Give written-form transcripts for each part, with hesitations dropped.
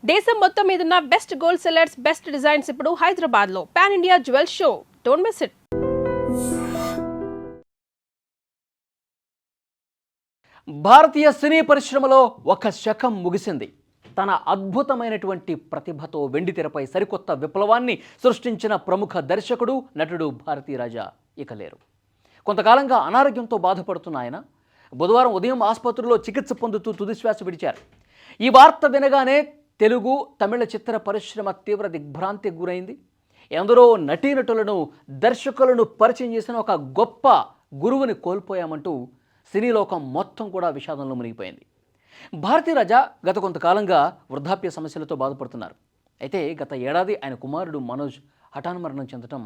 దేశం మొత్తం మీదున్న best gold sellers, best designs ఇప్పుడు హైదరాబాద్ లో pan India jewel show. Don't miss it. భారతీయ సినీ పరిశ్రమలో ఒక శకం ముగిసింది. తన అద్భుతమైనటువంటి ప్రతిభతో వెండితెరపై సరికొత్త విప్లవాన్ని సృష్టించిన ప్రముఖ దర్శకుడు, నటుడు భారతీరాజా ఇక లేరు. కొంతకాలంగా అనారోగ్యంతో బాధపడుతున్న ఆయన బుధవారం ఉదయం ఆసుపత్రిలో చికిత్స పొందుతూ తుదిశ్వాస విడిచారు. ఈ వార్త వినగానే తెలుగు, తమిళ చిత్ర పరిశ్రమ తీవ్ర దిగ్భ్రాంతికి గురైంది. ఎందరో నటీనటులను, దర్శకులను పరిచయం చేసిన ఒక గొప్ప గురువుని కోల్పోయామంటూ సినీలోకం మొత్తం కూడా విషాదంలో మునిగిపోయింది. భారతీరాజా గత కొంతకాలంగా వృద్ధాప్య సమస్యలతో బాధపడుతున్నారు. అయితే గత ఏడాది ఆయన కుమారుడు మనోజ్ హఠాన్మరణం చెందడం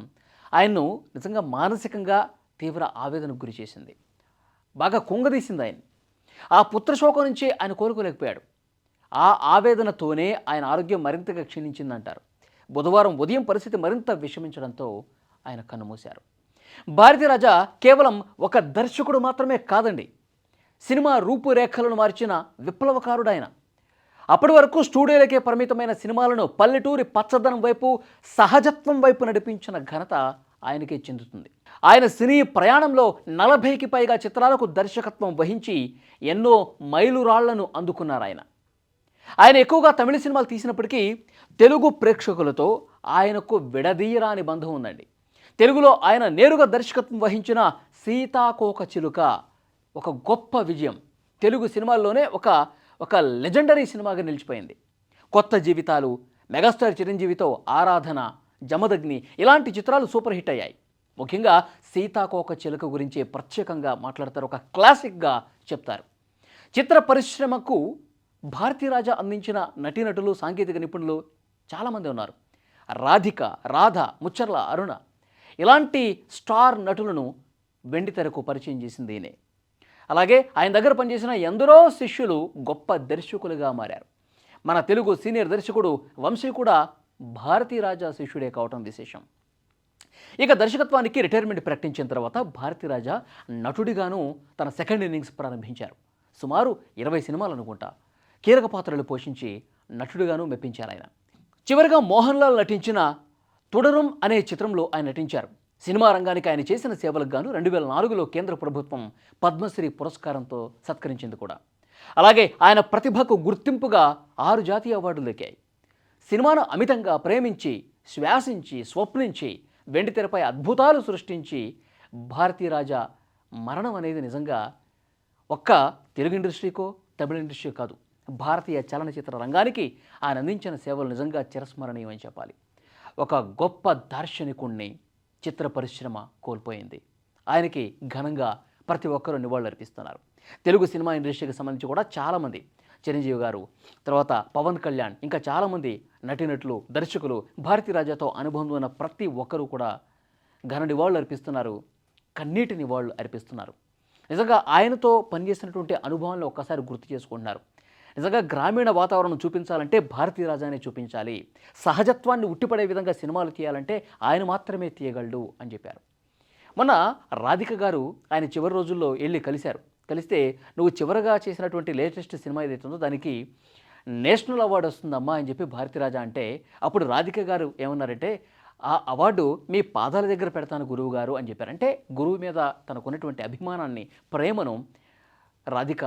ఆయన్ను నిజంగా మానసికంగా తీవ్ర ఆవేదనకు గురి చేసింది. బాగా కుంగదీసింది ఆయన. ఆ పుత్రశోకం నుంచి ఆయన కోలుకోలేకపోయాడు. ఆ ఆవేదనతోనే ఆయన ఆరోగ్యం మరింతగా క్షీణించిందంటారు. బుధవారం ఉదయం పరిస్థితి మరింత విషమించడంతో ఆయన కన్నుమూశారు. భారతీరాజా కేవలం ఒక దర్శకుడు మాత్రమే కాదండి, సినిమా రూపురేఖలను మార్చిన విప్లవకారుడు ఆయన. అప్పటి వరకు స్టూడియోలకే పరిమితమైన సినిమాలను పల్లెటూరి పచ్చదనం వైపు, సహజత్వం వైపు నడిపించిన ఘనత ఆయనకే చెందుతుంది. ఆయన సినీ ప్రయాణంలో 40కి పైగా చిత్రాలకు దర్శకత్వం వహించి ఎన్నో మైలురాళ్లను అందుకున్నారు ఆయన. ఆయన ఎక్కువగా తమిళ సినిమాలు తీసినప్పటికీ తెలుగు ప్రేక్షకులతో ఆయనకు విడదీయరాని బంధం ఉందండి. తెలుగులో ఆయన నేరుగా దర్శకత్వం వహించిన సీతాకోకచిలుక ఒక గొప్ప విజయం. తెలుగు సినిమాల్లోనే ఒక లెజెండరీ సినిమాగా నిలిచిపోయింది. కొత్త జీవితాలు, మెగాస్టార్ చిరంజీవితో ఆరాధన, జమదగ్ని ఇలాంటి చిత్రాలు సూపర్ హిట్ అయ్యాయి. ముఖ్యంగా సీతాకోకచిలుక గురించి ప్రత్యేకంగా మాట్లాడతారు, ఒక క్లాసిక్గా చెప్తారు. చిత్ర పరిశ్రమకు భారతీరాజా అందించిన నటీనటులు, సాంకేతిక నిపుణులు చాలామంది ఉన్నారు. రాధిక, రాధ, ముచ్చర్ల అరుణ ఇలాంటి స్టార్ నటులను వెండితెరకు పరిచయం చేసింది ఈయనే. అలాగే ఆయన దగ్గర పనిచేసిన ఎందరో శిష్యులు గొప్ప దర్శకులుగా మారారు. మన తెలుగు సీనియర్ దర్శకుడు వంశీ కూడా భారతీరాజా శిష్యుడే కావటం విశేషం. ఇక దర్శకత్వానికి రిటైర్మెంట్ ప్రకటించిన తర్వాత భారతీరాజా నటుడిగాను తన సెకండ్ ఇన్నింగ్స్ ప్రారంభించారు. సుమారు 20 సినిమాలు అనుకుంటా కీలక పాత్రలు పోషించి నటుడిగాను మెప్పించారు ఆయన. చివరిగా మోహన్ లాల్ నటించిన తుడరుం అనే చిత్రంలో ఆయన నటించారు. సినిమా రంగానికి ఆయన చేసిన సేవలకు గాను 2004లో కేంద్ర ప్రభుత్వం పద్మశ్రీ పురస్కారంతో సత్కరించింది కూడా. అలాగే ఆయన ప్రతిభకు గుర్తింపుగా 6 జాతీయ అవార్డులు దక్కాయి. సినిమాను అమితంగా ప్రేమించి, శ్వాసించి, స్వప్నించి, వెండితెరపై అద్భుతాలు సృష్టించి భారతీరాజా మరణం అనేది నిజంగా ఒక్క తెలుగు ఇండస్ట్రీకో, తమిళ ఇండస్ట్రీ కాదు, భారతీయ చలనచిత్ర రంగానికి ఆయన అందించిన సేవలు నిజంగా చిరస్మరణీయమని చెప్పాలి. ఒక గొప్ప దార్శనికుణ్ణి చిత్ర పరిశ్రమ కోల్పోయింది. ఆయనకి ఘనంగా ప్రతి ఒక్కరూ నివాళులు అర్పిస్తున్నారు. తెలుగు సినిమా ఇండస్ట్రీకి సంబంధించి కూడా చాలామంది, చిరంజీవి గారు, తర్వాత పవన్ కళ్యాణ్, ఇంకా చాలామంది నటీనటులు, దర్శకులు భారతీరాజాతో అనుబంధం ఉన్న ప్రతి ఒక్కరూ కూడా ఘన నివాళులు అర్పిస్తున్నారు, కన్నీటి నివాళులు అర్పిస్తున్నారు. నిజంగా ఆయనతో పనిచేసినటువంటి అనుభవాలను ఒక్కసారి గుర్తు చేసుకుంటున్నారు. నిజంగా గ్రామీణ వాతావరణం చూపించాలంటే భారతీరాజానే చూపించాలి, సహజత్వాన్ని ఉట్టిపడే విధంగా సినిమాలు తీయాలంటే ఆయన మాత్రమే తీయగలడు అని చెప్పారు. మొన్న రాధిక గారు ఆయన చివరి రోజుల్లో వెళ్ళి కలిస్తే నువ్వు చివరగా చేసినటువంటి లేటెస్ట్ సినిమా ఏదైతుందో దానికి నేషనల్ అవార్డు వస్తుందమ్మా అని చెప్పి భారతీరాజా అంటే, అప్పుడు రాధిక గారు ఏమన్నారంటే, ఆ అవార్డు మీ పాదాల దగ్గర పెడతాను గురువు గారు అని చెప్పారు. అంటే గురువు మీద తనకున్నటువంటి అభిమానాన్ని, ప్రేమను రాధిక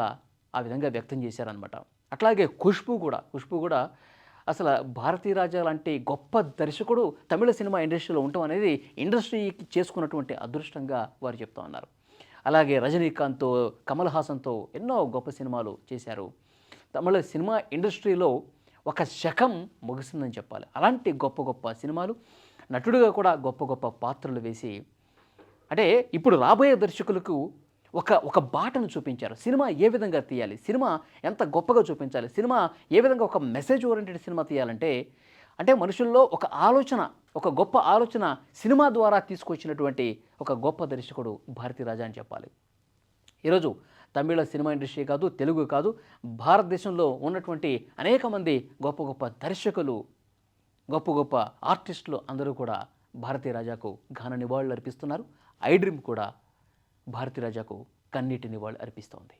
ఆ విధంగా వ్యక్తం చేశారనమాట. అట్లాగే ఖుష్బూ కూడా అసలు భారతీరాజా లాంటి గొప్ప దర్శకుడు తమిళ సినిమా ఇండస్ట్రీలో ఉండటం అనేది ఇండస్ట్రీకి చేసుకున్నటువంటి అదృష్టంగా వారు చెప్తా ఉన్నారు. అలాగే రజనీకాంత్తో, కమల్ హాసన్తో ఎన్నో గొప్ప సినిమాలు చేశారు. తమిళ సినిమా ఇండస్ట్రీలో ఒక శకం ముగిసిందని చెప్పాలి. అలాంటి గొప్ప గొప్ప సినిమాలు, నటుడిగా కూడా గొప్ప గొప్ప పాత్రలు వేసి, అంటే ఇప్పుడు రాబోయే దర్శకులకు ఒక బాటను చూపించారు. సినిమా ఏ విధంగా తీయాలి, సినిమా ఎంత గొప్పగా చూపించాలి, సినిమా ఏ విధంగా ఒక మెసేజ్ ఓరియంటెడ్ సినిమా తీయాలంటే, అంటే మనుషుల్లో ఒక ఆలోచన, ఒక గొప్ప ఆలోచన సినిమా ద్వారా తీసుకొచ్చినటువంటి ఒక గొప్ప దర్శకుడు భారతీరాజా అని చెప్పాలి. ఈరోజు తమిళ సినిమా ఇండస్ట్రీ కాదు, తెలుగు కాదు, భారతదేశంలో ఉన్నటువంటి అనేక మంది గొప్ప గొప్ప దర్శకులు, గొప్ప గొప్ప ఆర్టిస్టులు అందరూ కూడా భారతీరాజాకు ఘన నివాళులు అర్పిస్తున్నారు. ఐ డ్రీమ్ కూడా భారతీరాజాకు కన్నీటి నివాళులు అర్పిస్తోంది.